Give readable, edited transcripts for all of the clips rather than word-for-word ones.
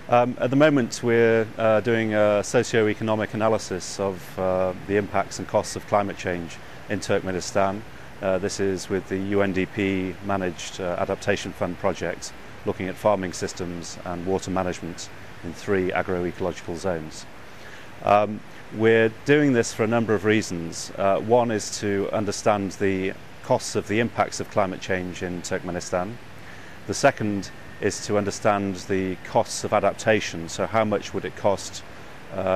At the moment we're doing a socio-economic analysis of the impacts and costs of climate change in Turkmenistan. This is with the UNDP managed adaptation fund project looking at farming systems and water management in 3 agroecological zones. We're doing this for a number of reasons. One is to understand the costs of the impacts of climate change in Turkmenistan. The second is to understand the costs of adaptation, so how much would it cost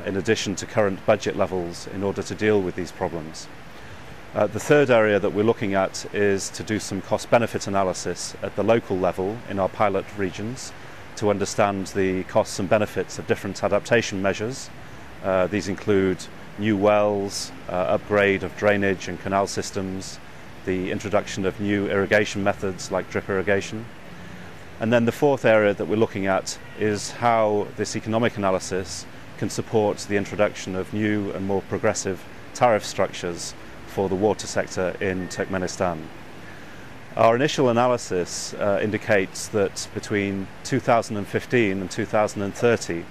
in addition to current budget levels in order to deal with these problems. The third area that we're looking at is to do some cost-benefit analysis at the local level in our pilot regions to understand the costs and benefits of different adaptation measures. These include new wells, upgrade of drainage and canal systems, the introduction of new irrigation methods like drip irrigation. And then the fourth area that we're looking at is how this economic analysis can support the introduction of new and more progressive tariff structures for the water sector in Turkmenistan. Our initial analysis indicates that between 2015 and 2030,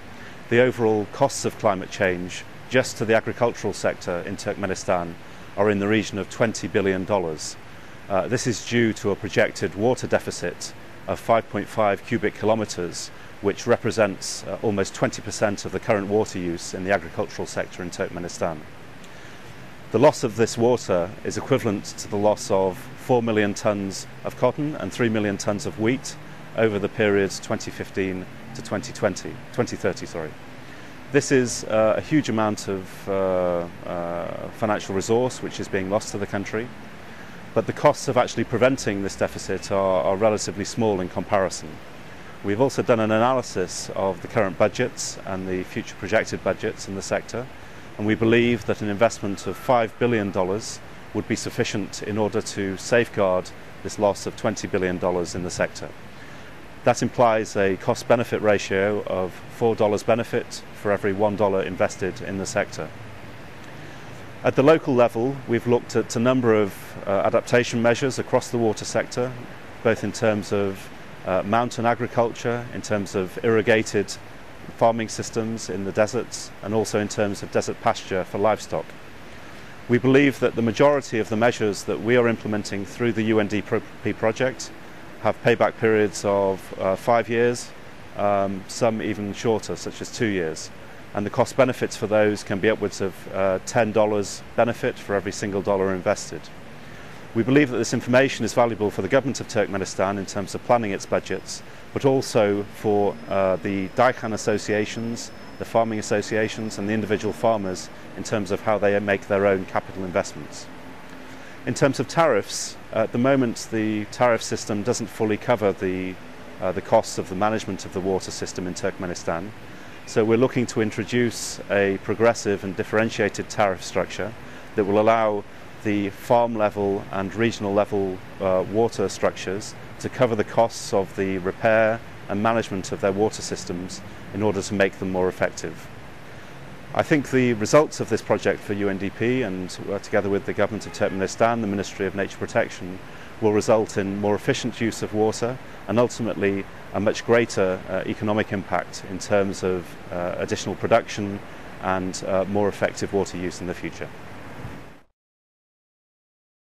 the overall costs of climate change just to the agricultural sector in Turkmenistan are in the region of $20 billion. This is due to a projected water deficit of 5.5 cubic kilometres, which represents almost 20% of the current water use in the agricultural sector in Turkmenistan. The loss of this water is equivalent to the loss of 4 million tonnes of cotton and 3 million tonnes of wheat over the periods 2015 to 2030. This is a huge amount of financial resource which is being lost to the country, but the costs of actually preventing this deficit are relatively small in comparison. We've also done an analysis of the current budgets and the future projected budgets in the sector, and we believe that an investment of $5 billion would be sufficient in order to safeguard this loss of $20 billion in the sector. That implies a cost-benefit ratio of $4 benefit for every $1 invested in the sector. At the local level, we've looked at a number of adaptation measures across the water sector, both in terms of mountain agriculture, in terms of irrigated farming systems in the deserts, and also in terms of desert pasture for livestock. We believe that the majority of the measures that we are implementing through the UNDP project have payback periods of 5 years, some even shorter, such as 2 years. And the cost benefits for those can be upwards of $10 benefit for every single dollar invested. We believe that this information is valuable for the government of Turkmenistan in terms of planning its budgets, but also for the Daihan associations, the farming associations and the individual farmers in terms of how they make their own capital investments. In terms of tariffs, at the moment the tariff system doesn't fully cover the costs of the management of the water system in Turkmenistan. So we're looking to introduce a progressive and differentiated tariff structure that will allow the farm level and regional level water structures to cover the costs of the repair and management of their water systems in order to make them more effective. I think the results of this project for UNDP and together with the government of Turkmenistan, the Ministry of Nature Protection, will result in more efficient use of water and ultimately a much greater economic impact in terms of additional production and more effective water use in the future.